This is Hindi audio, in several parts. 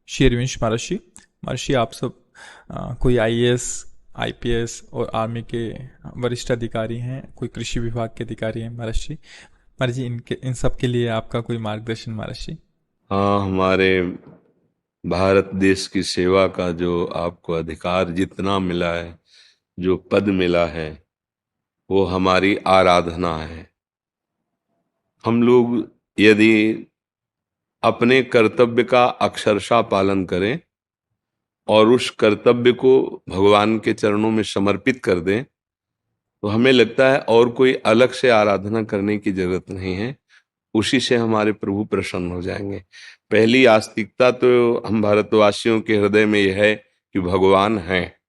शेरविंश महर्षि। महर्षि आप सब कोई आईएएस आईपीएस और आर्मी के वरिष्ठ अधिकारी हैं, कोई कृषि विभाग के अधिकारी हैं महर्षि। महर्षि इन सब के लिए आपका कोई मार्गदर्शन महर्षि। हाँ, हमारे भारत देश की सेवा का जो आपको अधिकार जितना मिला है, जो पद मिला है, वो हमारी आराधना है। हम लोग यदि अपने कर्तव्य का अक्षरशः पालन करें और उस कर्तव्य को भगवान के चरणों में समर्पित कर दें, तो हमें लगता है और कोई अलग से आराधना करने की जरूरत नहीं है। उसी से हमारे प्रभु प्रसन्न हो जाएंगे। पहली आस्तिकता तो हम भारतवासियों के हृदय में यह है कि भगवान है।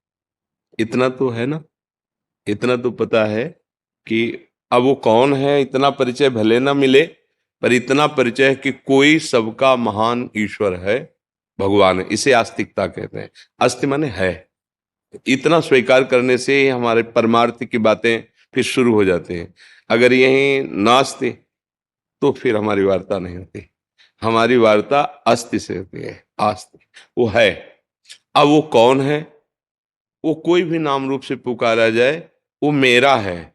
इतना तो है ना, इतना तो पता है कि अब वो कौन है, इतना परिचय भले ना मिले, पर इतना परिचय है कि कोई सबका महान ईश्वर है, भगवान है। इसे आस्तिकता कहते हैं। अस्ति माने है। इतना स्वीकार करने से ही हमारे परमार्थ की बातें फिर शुरू हो जाती हैं। अगर यही नास्ति तो फिर हमारी वार्ता नहीं होती। हमारी वार्ता अस्ति से होती है। आस्ति, वो है। अब वो कौन है? वो कोई भी नाम रूप से पुकारा जाए, वो मेरा है।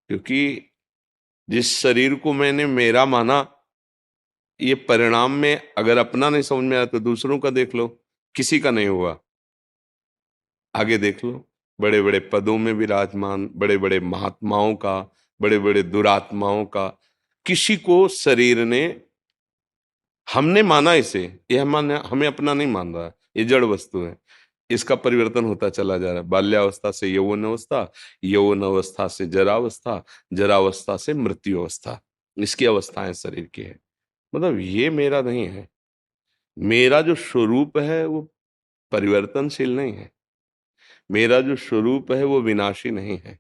क्योंकि जिस शरीर को मैंने मेरा माना, ये परिणाम में अगर अपना नहीं समझ में आया तो दूसरों का देख लो, किसी का नहीं हुआ। आगे देख लो, बड़े बड़े पदों में विराजमान बड़े बड़े महात्माओं का, बड़े बड़े दुरात्माओं का, किसी को शरीर ने, हमने माना इसे, यह माना, हमें अपना नहीं मान रहा है। ये जड़ वस्तु है। इसका परिवर्तन होता चला जा रहा है। बाल्यावस्था से यौवन अवस्था, यौवन अवस्था से जरावस्था, जरावस्था से मृत्यु अवस्था। इसकी अवस्थाएं शरीर की है। मतलब ये मेरा नहीं है। मेरा जो स्वरूप है वो परिवर्तनशील नहीं है। मेरा जो स्वरूप है वो विनाशी नहीं है।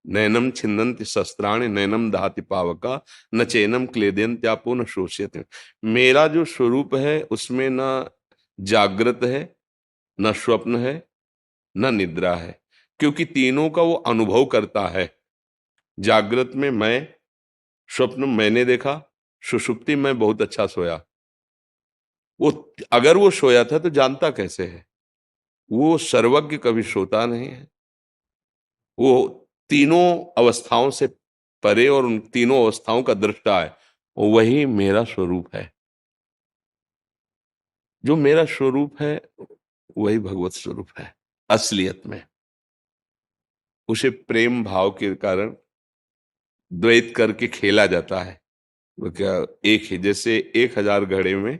नैनम छिन्दन्ति शस्त्राणि नैनम दहाति पावका न चैनम क्लेदयन्त्यापो न शोष्यते। मेरा जो स्वरूप है उसमें न जागृत है, न स्वप्न है, न निद्रा है। क्योंकि तीनों का वो अनुभव करता है। जागृत में मैं, स्वप्न मैंने देखा, सुषुप्ति में बहुत अच्छा सोया। वो अगर वो सोया था तो जानता कैसे है? वो सर्वज्ञ कभी सोता नहीं है। वो तीनों अवस्थाओं से परे और उन तीनों अवस्थाओं का दृष्टा है। वही मेरा स्वरूप है। जो मेरा स्वरूप है वही भगवत स्वरूप है असलियत में। उसे प्रेम भाव के कारण द्वैत करके खेला जाता है। वो क्या, एक ही जैसे 1000 घड़े में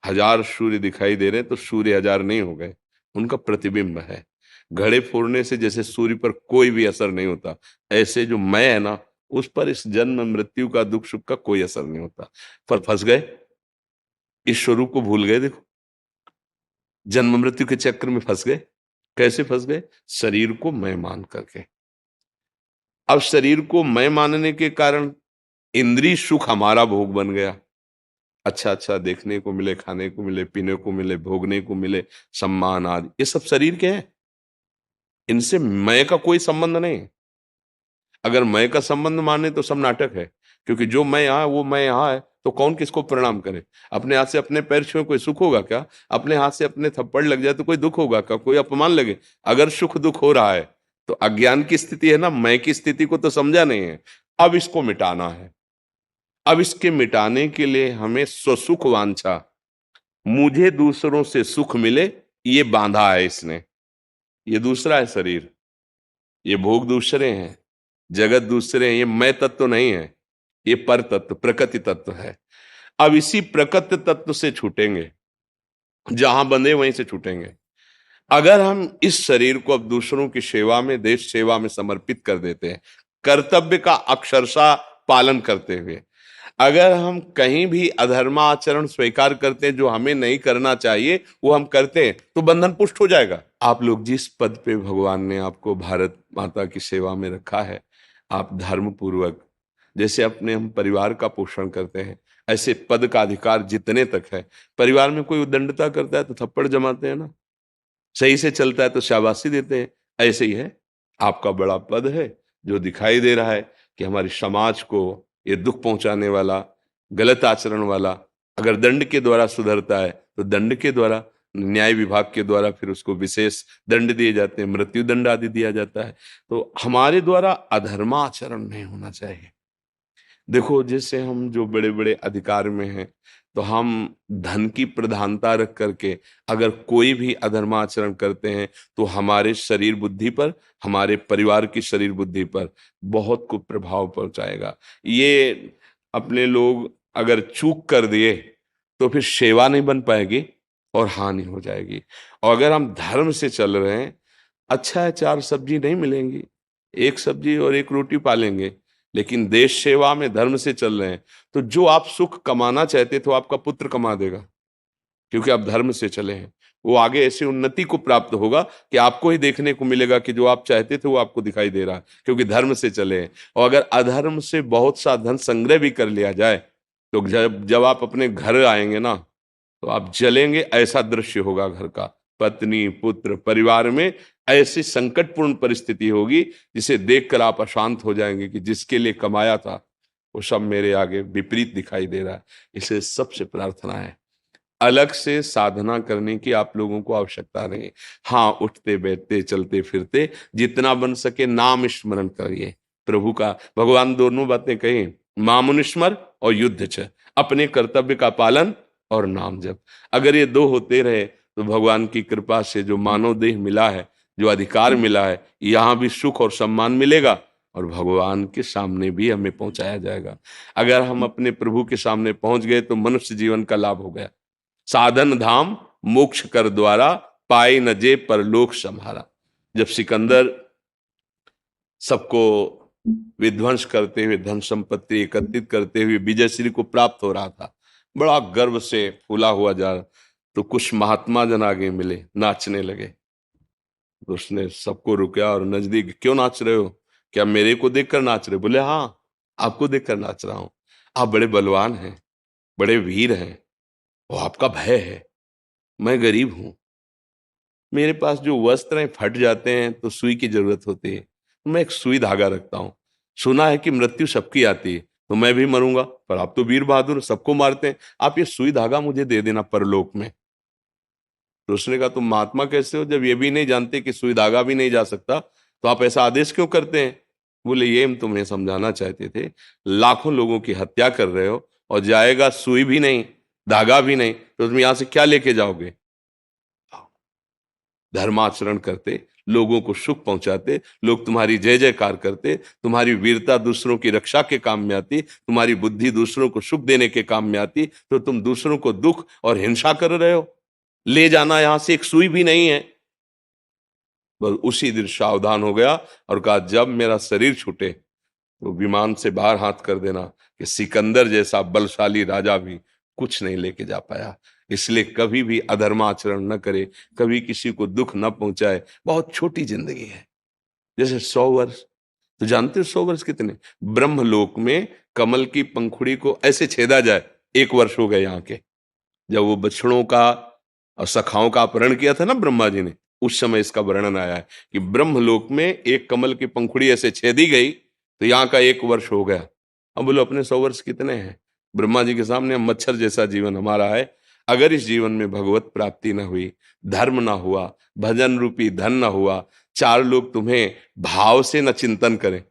1000 सूर्य दिखाई दे रहे हैं तो सूर्य 1000 नहीं हो गए, उनका प्रतिबिंब है। घड़े फोड़ने से जैसे सूर्य पर कोई भी असर नहीं होता, ऐसे जो मैं है ना, उस पर इस जन्म मृत्यु का दुख सुख का कोई असर नहीं होता। पर फंस गए, इस स्वरूप को भूल गए। देखो, जन्म मृत्यु के चक्र में फंस गए। कैसे फंस गए? शरीर को मैं मान करके। अब शरीर को मैं मानने के कारण इंद्रिय सुख हमारा भोग बन गया। अच्छा अच्छा देखने को मिले, खाने को मिले, पीने को मिले, भोगने को मिले, सम्मान आदि, ये सब शरीर के हैं। इनसे मैं का कोई संबंध नहीं। अगर मैं का संबंध माने तो सब नाटक है। क्योंकि जो मैं यहाँ, वो मैं यहाँ है, तो कौन किसको प्रणाम करे? अपने हाथ से अपने पैर छुए कोई सुख होगा क्या? अपने हाथ से अपने थप्पड़ लग जाए तो कोई दुख होगा क्या? कोई अपमान लगे? अगर सुख दुख हो रहा है तो अज्ञान की स्थिति है ना, मैं की स्थिति को तो समझा नहीं है। अब इसको मिटाना है। अब इसके मिटाने के लिए हमें स्वसुख वांछा, मुझे दूसरों से सुख मिले, ये बांधा है इसने। ये दूसरा है शरीर। ये भोग दूसरे हैं, जगत दूसरे हैं। ये मैं तत्व नहीं है, ये पर तत्व प्रकृति तत्व है। अब इसी प्रकृति तत्व से छूटेंगे, जहां बंधे वहीं से छूटेंगे। अगर हम इस शरीर को अब दूसरों की सेवा में, देश सेवा में समर्पित कर देते हैं, कर्तव्य का अक्षरशः पालन करते हुए, अगर हम कहीं भी अधर्माचरण स्वीकार करते हैं, जो हमें नहीं करना चाहिए वो हम करते हैं, तो बंधन पुष्ट हो जाएगा। आप लोग जिस पद पे भगवान ने आपको भारत माता की सेवा में रखा है, आप धर्म पूर्वक, जैसे अपने हम परिवार का पोषण करते हैं, ऐसे पद का अधिकार जितने तक है। परिवार में कोई उद्दंडता करता है तो थप्पड़ जमाते हैं ना, सही से चलता है तो शाबाशी देते हैं। ऐसे ही है, आपका बड़ा पद है जो दिखाई दे रहा है कि हमारी समाज को ये दुख पहुंचाने वाला, गलत आचरण वाला अगर दंड के द्वारा सुधरता है तो दंड के द्वारा, न्याय विभाग के द्वारा फिर उसको विशेष दंड दिए जाते हैं, मृत्यु दंड आदि दिया जाता है। तो हमारे द्वारा अधर्माचरण नहीं होना चाहिए। देखो, जैसे हम जो बड़े बड़े अधिकार में हैं, तो हम धन की प्रधानता रख करके अगर कोई भी अधर्माचरण करते हैं तो हमारे शरीर बुद्धि पर, हमारे परिवार की शरीर बुद्धि पर बहुत कुप्रभाव पहुंचाएगा। ये अपने लोग अगर चूक कर दिए तो फिर सेवा नहीं बन पाएगी और हानि हो जाएगी। और अगर हम धर्म से चल रहे हैं, अच्छा है 4 सब्जी नहीं मिलेंगी, 1 सब्जी और 1 रोटी पालेंगे, लेकिन देश सेवा में धर्म से चल रहे हैं तो जो आप सुख कमाना चाहते थे वो आपका पुत्र कमा देगा, क्योंकि आप धर्म से चले हैं। वो आगे ऐसी उन्नति को प्राप्त होगा कि आपको ही देखने को मिलेगा कि जो आप चाहते थे वो आपको दिखाई दे रहा है, क्योंकि धर्म से चले हैं। और अगर अधर्म से बहुत सा धन संग्रह भी कर लिया जाए तो जब जब आप अपने घर आएंगे ना, तो आप जलेंगे, ऐसा दृश्य होगा घर का। पत्नी, पुत्र, परिवार में ऐसी संकटपूर्ण परिस्थिति होगी जिसे देखकर आप अशांत हो जाएंगे कि जिसके लिए कमाया था वो सब मेरे आगे विपरीत दिखाई दे रहा है। इसलिए सबसे प्रार्थना है, अलग से साधना करने की आप लोगों को आवश्यकता नहीं। हाँ, उठते बैठते चलते फिरते जितना बन सके नाम स्मरण करिए प्रभु का। भगवान दोनों बातें कही, मामुनिस्मर और युद्ध च, अपने कर्तव्य का पालन और नाम जप। अगर ये दो होते रहे तो भगवान की कृपा से जो मानव देह मिला है, जो अधिकार मिला है, यहाँ भी सुख और सम्मान मिलेगा और भगवान के सामने भी हमें पहुंचाया जाएगा। अगर हम अपने प्रभु के सामने पहुंच गए तो मनुष्य जीवन का लाभ हो गया। साधन धाम मोक्ष कर द्वारा, पाए न जे परलोक सम्हारा। जब सिकंदर सबको विध्वंस करते हुए, धन संपत्ति एकत्रित करते हुए विजयश्री को प्राप्त हो रहा था, बड़ा गर्व से फूला हुआ जा रहा, तो कुछ महात्मा जन आगे मिले, नाचने लगे। तो उसने सबको रुका और नजदीक, क्यों नाच रहे हो, क्या मेरे को देखकर नाच रहे? बोले हाँ, आपको देखकर नाच रहा हूं। आप बड़े बलवान हैं, बड़े वीर हैं और आपका भय है। मैं गरीब हूं, मेरे पास जो वस्त्र हैं फट जाते हैं तो सुई की जरूरत होती है, तो मैं एक सुई धागा रखता हूं। सुना है कि मृत्यु सबकी आती है, तो मैं भी मरूंगा, पर आप तो वीर बहादुर, सबको मारते हैं, आप ये सुई धागा मुझे दे देना परलोक में। तो उसने कहा, तुम महात्मा कैसे हो, जब ये भी नहीं जानते कि सुई धागा भी नहीं जा सकता, तो आप ऐसा आदेश क्यों करते हैं? बोले, ये हम तुम्हें समझाना चाहते थे, लाखों लोगों की हत्या कर रहे हो और जाएगा सुई भी नहीं, धागा भी नहीं, तो तुम यहां से क्या लेके जाओगे? धर्माचरण करते, लोगों को सुख पहुंचाते, लोग तुम्हारी जय जयकार करते, तुम्हारी वीरता दूसरों की रक्षा के काम में आती, तुम्हारी बुद्धि दूसरों को सुख देने के काम में आती, तो तुम दूसरों को दुख और हिंसा कर रहे हो। ले जाना यहां से एक सुई भी नहीं है। बस उसी दिन सावधान हो गया और कहा, जब मेरा शरीर छूटे तो विमान से बाहर हाथ कर देना कि सिकंदर जैसा बलशाली राजा भी कुछ नहीं लेके जा पाया। इसलिए कभी भी अधर्माचरण न करे, कभी किसी को दुख न पहुंचाए। बहुत छोटी जिंदगी है, जैसे 100 वर्ष। तो जानते हो 100 वर्ष कितने? ब्रह्मलोक में कमल की पंखुड़ी को ऐसे छेदा जाए, 1 वर्ष हो गए यहाँ के। जब वो बछड़ों का और सखाओं का अपहरण किया था ना ब्रह्मा जी ने, उस समय इसका वर्णन आया है कि ब्रह्मलोक में एक कमल की पंखुड़ी ऐसे छेदी गई तो यहाँ का 1 वर्ष हो गया। अब बोलो, अपने 100 वर्ष कितने हैं? ब्रह्मा जी के सामने मच्छर जैसा जीवन हमारा है। अगर इस जीवन में भगवत प्राप्ति न हुई, धर्म ना हुआ, भजन रूपी धन न हुआ, 4 लोग तुम्हें भाव से न चिंतन करें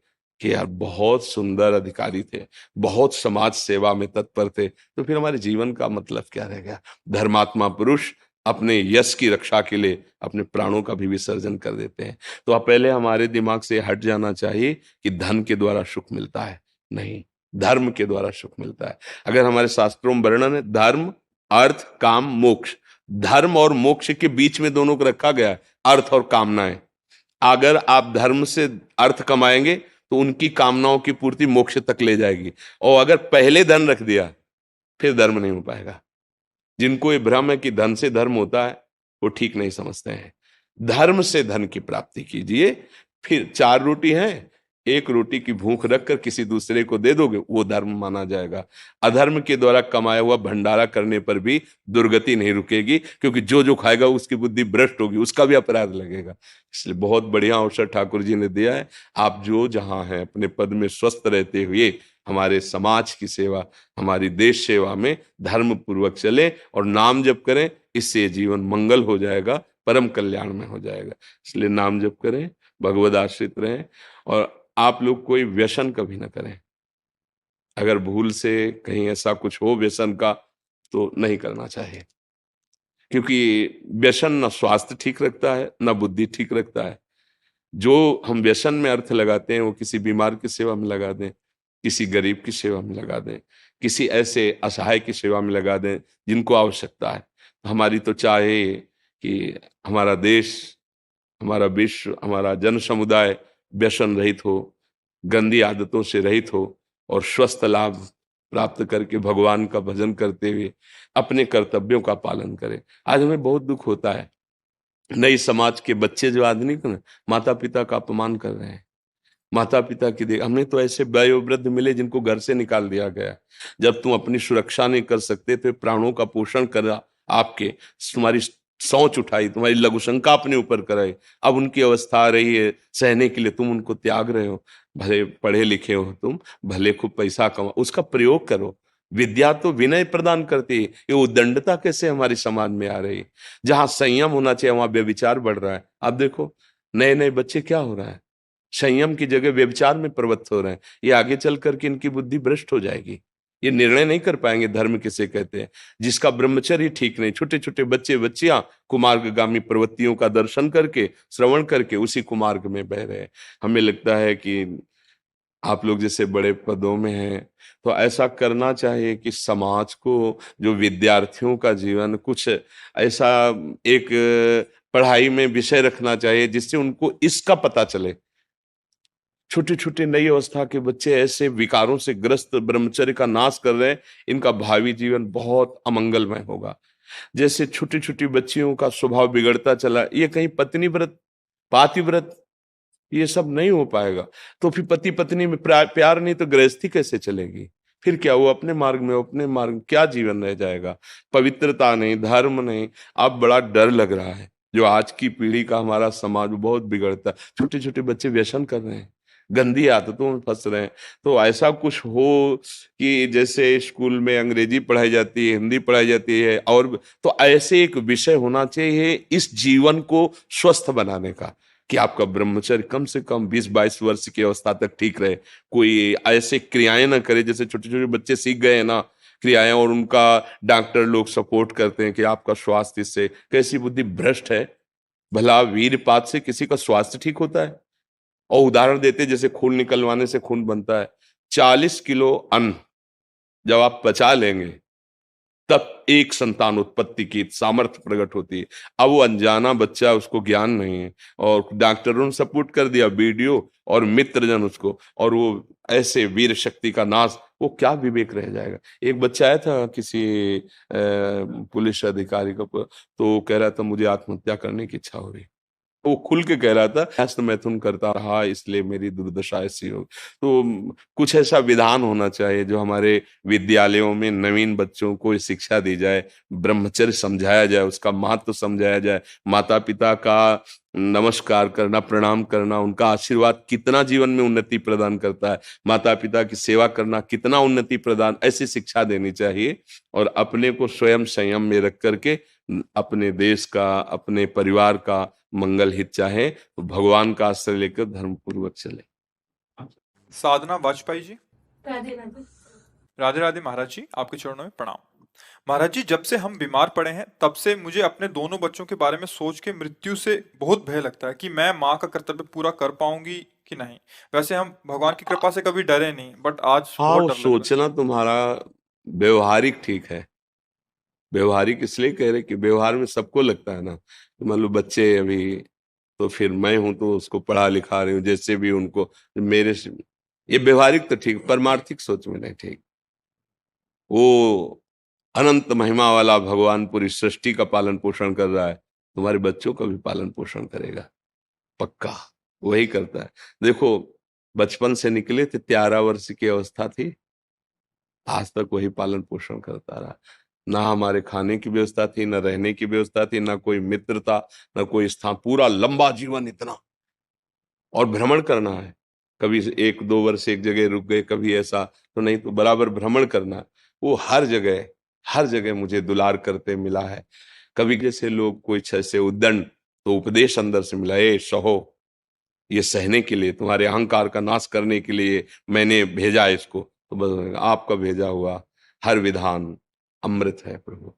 कि यार बहुत सुंदर अधिकारी थे, बहुत समाज सेवा में तत्पर थे, तो फिर हमारे जीवन का मतलब क्या रह गया? धर्मात्मा पुरुष अपने यश की रक्षा के लिए अपने प्राणों का भी विसर्जन कर देते हैं। तो अब पहले हमारे दिमाग से हट जाना चाहिए कि धन के द्वारा सुख मिलता है, नहीं, धर्म के द्वारा सुख मिलता है। अगर हमारे शास्त्रों में वर्णन है, धर्म अर्थ काम मोक्ष, धर्म और मोक्ष के बीच में दोनों को रखा गया है, अर्थ और कामनाएं। अगर आप धर्म से अर्थ कमाएंगे तो उनकी कामनाओं की पूर्ति मोक्ष तक ले जाएगी, और अगर पहले धन रख दिया फिर धर्म नहीं हो पाएगा। जिनको ये भ्रम है कि धन से धर्म होता है, वो ठीक नहीं समझते हैं। धर्म से धन की प्राप्ति कीजिए, फिर 4 रोटी है, एक रोटी की भूख रखकर किसी दूसरे को दे दोगे, वो धर्म माना जाएगा। अधर्म के द्वारा कमाया हुआ भंडारा करने पर भी दुर्गति नहीं रुकेगी, क्योंकि जो जो खाएगा उसकी बुद्धि भ्रष्ट होगी, उसका भी अपराध लगेगा। इसलिए बहुत बढ़िया अवसर ठाकुर जी ने दिया है। आप जो जहां हैं अपने पद में स्वस्थ रहते हुए हमारे समाज की सेवा, हमारी देश सेवा में धर्म पूर्वक चले और नाम जप करें। इससे जीवन मंगल हो जाएगा, परम कल्याण में हो जाएगा। इसलिए नाम जप करें, भगवद आश्रित रहें, और आप लोग कोई व्यसन कभी ना करें। अगर भूल से कहीं ऐसा कुछ हो व्यसन का, तो नहीं करना चाहिए, क्योंकि व्यसन न स्वास्थ्य ठीक रखता है न बुद्धि ठीक रखता है। जो हम व्यसन में अर्थ लगाते हैं वो किसी बीमार की सेवा में लगा दें, किसी गरीब की सेवा में लगा दें, किसी ऐसे असहाय की सेवा में लगा दें जिनको आवश्यकता है। हमारी तो चाहे कि हमारा देश, हमारा विश्व, हमारा जन समुदाय व्यसन रहित हो, गंदी आदतों से रहित हो, और स्वस्थ लाभ प्राप्त करके भगवान का भजन करते हुए अपने कर्तव्यों का पालन करे। आज हमें बहुत दुख होता है, नई समाज के बच्चे जो आदमी को ना माता पिता का अपमान कर रहे हैं। माता पिता की देख, हमें तो ऐसे वयोवृद्ध मिले जिनको घर से निकाल दिया गया। जब तुम अपनी सुरक्षा नहीं कर सकते तो प्राणों का पोषण करा, आपके तुम्हारी सोच उठाई, तुम्हारी लघुशंका अपने ऊपर कराई, अब उनकी अवस्था आ रही है सहने के लिए, तुम उनको त्याग रहे हो। भले पढ़े लिखे हो तुम, भले खूब पैसा कमा, उसका प्रयोग करो। विद्या तो विनय प्रदान करती है, ये उद्दंडता कैसे हमारे समाज में आ रही है। जहां संयम होना चाहिए वहां व्यभिचार बढ़ रहा है। अब देखो नए नए बच्चे क्या हो रहा है, संयम की जगह व्यभिचार में प्रवृत्त हो रहे हैं। ये आगे चल करके इनकी बुद्धि भ्रष्ट हो जाएगी, ये निर्णय नहीं कर पाएंगे धर्म किसे कहते हैं। जिसका ब्रह्मचर्य ठीक नहीं, छोटे छोटे बच्चे बच्चियां कुमार्गामी प्रवृत्तियों का दर्शन करके, श्रवण करके उसी कुमार्ग में बह रहे हैं। हमें लगता है कि आप लोग जैसे बड़े पदों में हैं, तो ऐसा करना चाहिए कि समाज को, जो विद्यार्थियों का जीवन, कुछ ऐसा एक पढ़ाई में विषय रखना चाहिए जिससे उनको इसका पता चले। छोटे छोटे नई अवस्था के बच्चे ऐसे विकारों से ग्रस्त ब्रह्मचर्य का नाश कर रहे हैं, इनका भावी जीवन बहुत अमंगलमय होगा। जैसे छोटी छोटी बच्चियों का स्वभाव बिगड़ता चला, ये कहीं पत्नी व्रत, पातिव्रत, ये सब नहीं हो पाएगा। तो फिर पति पत्नी में प्यार नहीं तो गृहस्थी कैसे चलेगी? फिर क्या, वो अपने मार्ग में, अपने मार्ग में क्या जीवन रह जाएगा? पवित्रता नहीं, धर्म नहीं। अब बड़ा डर लग रहा है, जो आज की पीढ़ी का हमारा समाज बहुत बिगड़ता है। छोटे छोटे बच्चे व्यसन कर रहे हैं, गंदी आदतों में फंस रहे हैं। तो ऐसा कुछ हो कि जैसे स्कूल में अंग्रेजी पढ़ाई जाती है, हिंदी पढ़ाई जाती है, और तो ऐसे एक विषय होना चाहिए इस जीवन को स्वस्थ बनाने का, कि आपका ब्रह्मचर्य कम से कम 20-22 वर्ष की अवस्था तक ठीक रहे। कोई ऐसे क्रियाएं ना करे, जैसे छोटे छोटे बच्चे सीख गए हैं ना क्रियाएं, और उनका डॉक्टर लोग सपोर्ट करते हैं कि आपका स्वास्थ्य इससे, कैसी बुद्धि भ्रष्ट है। भला वीरपात से किसी का स्वास्थ्य ठीक होता है? और उदाहरण देते जैसे खून निकलवाने से खून बनता है। 40 किलो अन्न जब आप पचा लेंगे तब एक संतान उत्पत्ति की सामर्थ्य प्रकट होती है। अब वो अनजाना बच्चा, उसको ज्ञान नहीं है, और डॉक्टरों ने सपोर्ट कर दिया, वीडियो और मित्रजन उसको, और वो ऐसे वीर शक्ति का नाश, वो क्या विवेक रह जाएगा। एक बच्चा आया था किसी पुलिस अधिकारी का, तो कह रहा था मुझे आत्महत्या करने की इच्छा हो रही। वो खुल के कह रहा था, हस्त मैथुन करता रहा इसलिए मेरी दुर्दशा ऐसी हो। तो कुछ ऐसा विधान होना चाहिए जो हमारे विद्यालयों में नवीन बच्चों को शिक्षा दी जाए, ब्रह्मचर्य समझाया जाए, उसका महत्व समझाया जाए, माता पिता का नमस्कार करना, प्रणाम करना, उनका आशीर्वाद कितना जीवन में उन्नति प्रदान करता है, माता पिता की सेवा करना कितना उन्नति प्रदान, ऐसी शिक्षा देनी चाहिए। और अपने को स्वयं संयम में रख करके अपने देश का, अपने परिवार का मंगल हित चाहे, तो भगवान का आश्रय लेकर धर्म पूर्वक चले। साधना वाजपेयी जी। राधे राधे। राधे राधे महाराज जी, आपके चरणों में प्रणाम। महाराज जी, जब से हम बीमार पड़े हैं तब से मुझे अपने दोनों बच्चों के बारे में सोच के मृत्यु से बहुत भय लगता है कि मैं माँ का कर्तव्य पूरा कर पाऊंगी कि नहीं। वैसे हम भगवान की कृपा से कभी डरे नहीं, बट आज हाँ, बहुत वो डर लग रहा है। सोचना तुम्हारा व्यवहारिक ठीक है। व्यवहारिक इसलिए कह रहे कि व्यवहार में सबको लगता है ना, कि मान लो बच्चे अभी, तो फिर मैं हूं तो उसको पढ़ा लिखा रही हूँ जैसे भी उनको, मेरे से ये व्यवहारिक तो ठीक, परमार्थिक सोच में नहीं ठीक। वो अनंत महिमा वाला भगवान पूरी सृष्टि का पालन पोषण कर रहा है, तुम्हारे बच्चों का भी पालन पोषण करेगा, पक्का वही करता है। देखो बचपन से निकले थे, 13 वर्ष की अवस्था थी, आज तक वही पालन पोषण करता रहा। ना हमारे खाने की व्यवस्था थी, ना रहने की व्यवस्था थी, ना कोई मित्र था, ना कोई स्थान। पूरा लंबा जीवन इतना, और भ्रमण करना है। कभी 1-2 वर्ष एक जगह रुक गए, कभी ऐसा तो नहीं, तो बराबर भ्रमण करना। वो हर जगह मुझे दुलार करते मिला है। कभी जैसे लोग कोई से उद्दंड, तो उपदेश अंदर से मिला, ए सहो, ये सहने के लिए, तुम्हारे अहंकार का नाश करने के लिए मैंने भेजा है इसको। तो बस आपका भेजा हुआ हर विधान अमृत है प्रभु।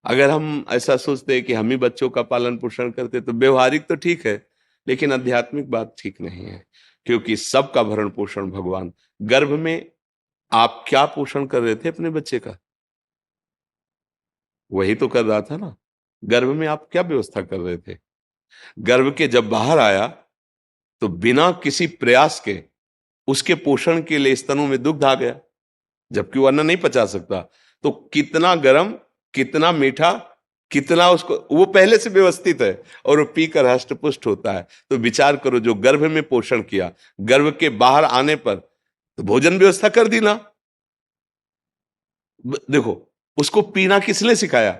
अगर हम ऐसा सोचते हैं कि हम ही बच्चों का पालन पोषण करते, तो व्यवहारिक तो ठीक है, लेकिन आध्यात्मिक बात ठीक नहीं है। क्योंकि सबका भरण पोषण भगवान। गर्भ में आप क्या पोषण कर रहे थे अपने बच्चे का? वही तो कर रहा था ना। गर्भ में आप क्या व्यवस्था कर रहे थे? गर्भ के जब बाहर आया, तो बिना किसी प्रयास के उसके पोषण के लिए स्तनों में दुग्ध आ गया, जबकि वो अन्न नहीं पचा सकता। तो कितना गर्म, कितना मीठा, कितना उसको, वो पहले से व्यवस्थित है, और वो पीकर हष्ट पुष्ट होता है। तो विचार करो, जो गर्भ में पोषण किया, गर्भ के बाहर आने पर तो भोजन व्यवस्था कर दी ना। देखो, उसको पीना किसने सिखाया?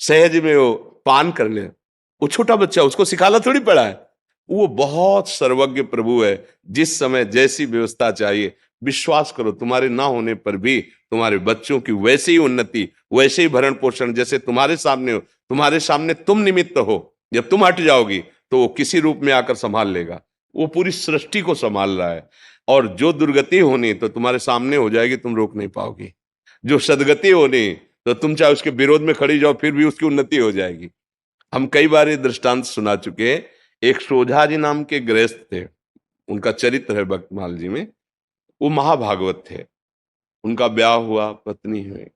सहज में वो पान कर ले। वो छोटा बच्चा, उसको सिखाना थोड़ी पड़ा है। वो बहुत सर्वज्ञ प्रभु है। जिस समय जैसी व्यवस्था चाहिए, विश्वास करो, तुम्हारे ना होने पर भी तुम्हारे बच्चों की वैसे ही उन्नति, वैसे ही भरण पोषण जैसे तुम्हारे सामने हो। तुम्हारे सामने तुम निमित्त हो, जब तुम हट जाओगी तो वो किसी रूप में आकर संभाल लेगा। वो पूरी सृष्टि को संभाल रहा है। और जो दुर्गति होनी तो तुम्हारे सामने हो जाएगी, तुम रोक नहीं पाओगी। जो सदगति होनी, तो तुम चाहे उसके विरोध में खड़ी जाओ, फिर भी उसकी उन्नति हो जाएगी। हम कई बार ये दृष्टांत सुना चुके हैं। एक सोझा जी नाम के गृहस्थ थे, उनका चरित्र है भक्तमाल जी में। वो महाभागवत थे। उनका ब्याह हुआ, पत्नी हुई,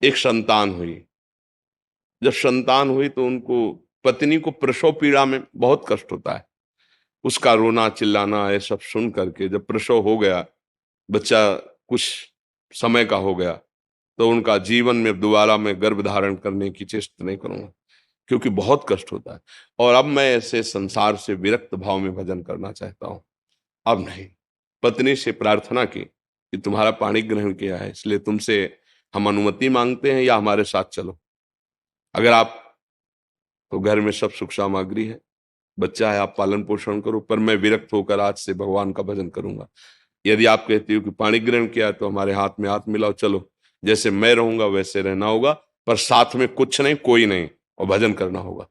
एक संतान हुई। जब संतान हुई तो उनको, पत्नी को प्रसव पीड़ा में बहुत कष्ट होता है। उसका रोना चिल्लाना ये सब सुन करके जब प्रसव हो गया, बच्चा कुछ समय का हो गया, तो उनका जीवन में दोबारा मैं गर्भ धारण करने की चेष्टा नहीं करूंगा, क्योंकि बहुत कष्ट होता है। और अब मैं ऐसे संसार से विरक्त भाव में भजन करना चाहता हूं। अब नहीं। पत्नी से प्रार्थना की कि तुम्हारा पाणी ग्रहण किया है, इसलिए तुमसे हम अनुमति मांगते हैं, या हमारे साथ चलो। अगर आप, तो घर में सब सुख सामग्री है, बच्चा है, आप पालन पोषण करो, पर मैं विरक्त होकर आज से भगवान का भजन करूंगा। यदि आप कहती हो कि पाणी ग्रहण किया, तो हमारे हाथ में हाथ मिलाओ, चलो, जैसे मैं रहूंगा वैसे रहना होगा, पर साथ में कुछ नहीं, कोई नहीं, और भजन करना होगा।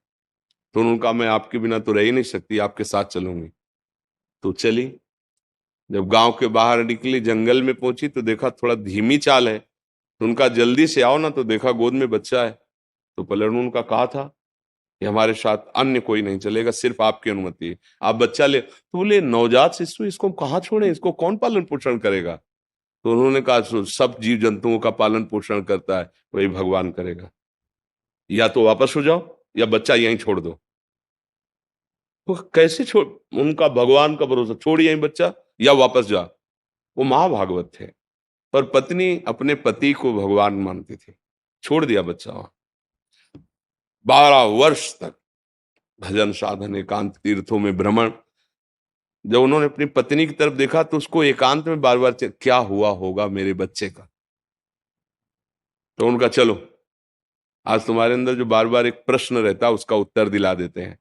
तो उन्होंने कहा, मैं आपके बिना तो रह ही नहीं सकती, आपके साथ चलूंगी। तो चली। जब गांव के बाहर निकली, जंगल में पहुंची, तो देखा थोड़ा धीमी चाल है। तो उनका, जल्दी से आओ ना, तो देखा गोद में बच्चा है। तो पलट उनका कहा था कि हमारे साथ अन्य कोई नहीं चलेगा, सिर्फ आपकी अनुमति है, आप बच्चा ले। तो बोले, नवजात शिशु, इसको कहाँ छोड़े, इसको कौन पालन पोषण करेगा? तो उन्होंने कहा, सब जीव जंतुओं का पालन पोषण करता है, वही भगवान करेगा। या तो वापस हो जाओ, या बच्चा यहीं छोड़ दो। तो कैसे छोड़, उनका भगवान का भरोसा, छोड़ यहीं बच्चा या वापस जा। वो महाभागवत थे, पर पत्नी अपने पति को भगवान मानती थी। छोड़ दिया बच्चा वहां। 12 वर्ष तक भजन साधन, एकांत तीर्थों में भ्रमण। जब उन्होंने अपनी पत्नी की तरफ देखा, तो उसको एकांत में बार बार क्या हुआ होगा मेरे बच्चे का। तो उनका, चलो, आज तुम्हारे अंदर जो बार बार एक प्रश्न रहता है, उसका उत्तर दिला देते हैं।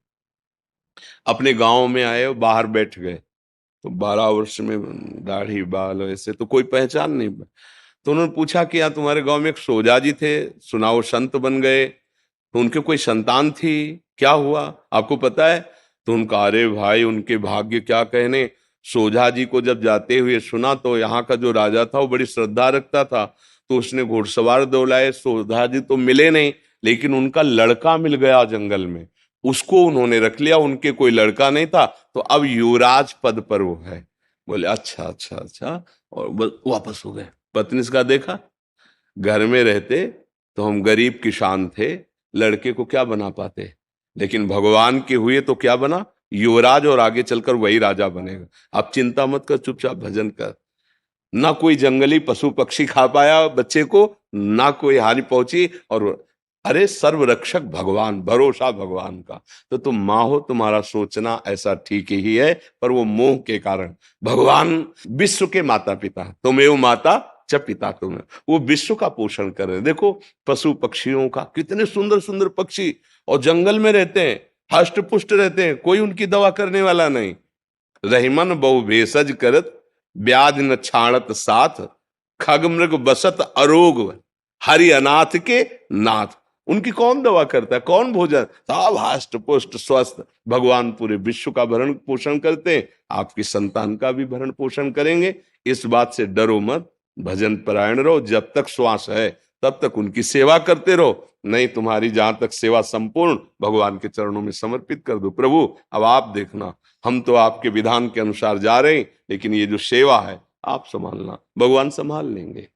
अपने गांव में आए और बाहर बैठ गए। तो 12 वर्ष में दाढ़ी बाल ऐसे तो कोई पहचान नहीं। तो उन्होंने पूछा कि यार, तुम्हारे गांव में एक सोजा जी थे, सुना वो संत बन गए, तो उनके कोई संतान थी, क्या हुआ आपको पता है? तो उनका, अरे भाई, उनके भाग्य क्या कहने। सोझा जी को जब जाते हुए सुना, तो यहाँ का जो राजा था वो बड़ी श्रद्धा रखता था, तो उसने घुड़सवार दौड़ाए। सोझा जी तो मिले नहीं, लेकिन उनका लड़का मिल गया जंगल में, उसको उन्होंने रख लिया। उनके कोई लड़का नहीं था, तो अब युवराज पद पर वो है। बोले, अच्छा अच्छा अच्छा, और वापस हो गए। पत्नी इसका देखा, घर में रहते तो हम गरीब किसान थे, लड़के को क्या बना पाते, लेकिन भगवान के हुए तो क्या बना, युवराज, और आगे चलकर वही राजा बनेगा। आप चिंता मत कर, चुपचाप भजन कर। ना कोई जंगली पशु पक्षी खा पाया बच्चे को, ना कोई हानि पहुंची, और अरे सर्वरक्षक भगवान, भरोसा भगवान का। तो तुम माँ हो, तुम्हारा सोचना ऐसा ठीक ही है, पर वो मोह के कारण। भगवान विश्व के माता पिता, तुमेव माता च पिता तुम, वो विश्व का पोषण कर रहे हैं। देखो पशु पक्षियों का, कितने सुंदर सुंदर पक्षी, और जंगल में रहते हैं, हष्ट पुष्ट रहते हैं, कोई उनकी दवा करने वाला नहीं। रहीमन बहु भेषज करत, ब्याज न छाणत साथ, खग मृग बसत अरोग, हरि अनाथ के नाथ। उनकी कौन दवा करता है, कौन भोजन, सब हष्ट पुष्ट स्वस्थ। भगवान पूरे विश्व का भरण पोषण करते हैं, आपकी संतान का भी भरण पोषण करेंगे। इस बात से डरो मत, भजन परायण रहो, जब तक श्वास है तब तक उनकी सेवा करते रहो। नहीं, तुम्हारी जहां तक सेवा संपूर्ण भगवान के चरणों में समर्पित कर दो। प्रभु अब आप देखना, हम तो आपके विधान के अनुसार जा रहे हैं, लेकिन ये जो सेवा है आप संभालना, भगवान संभाल लेंगे।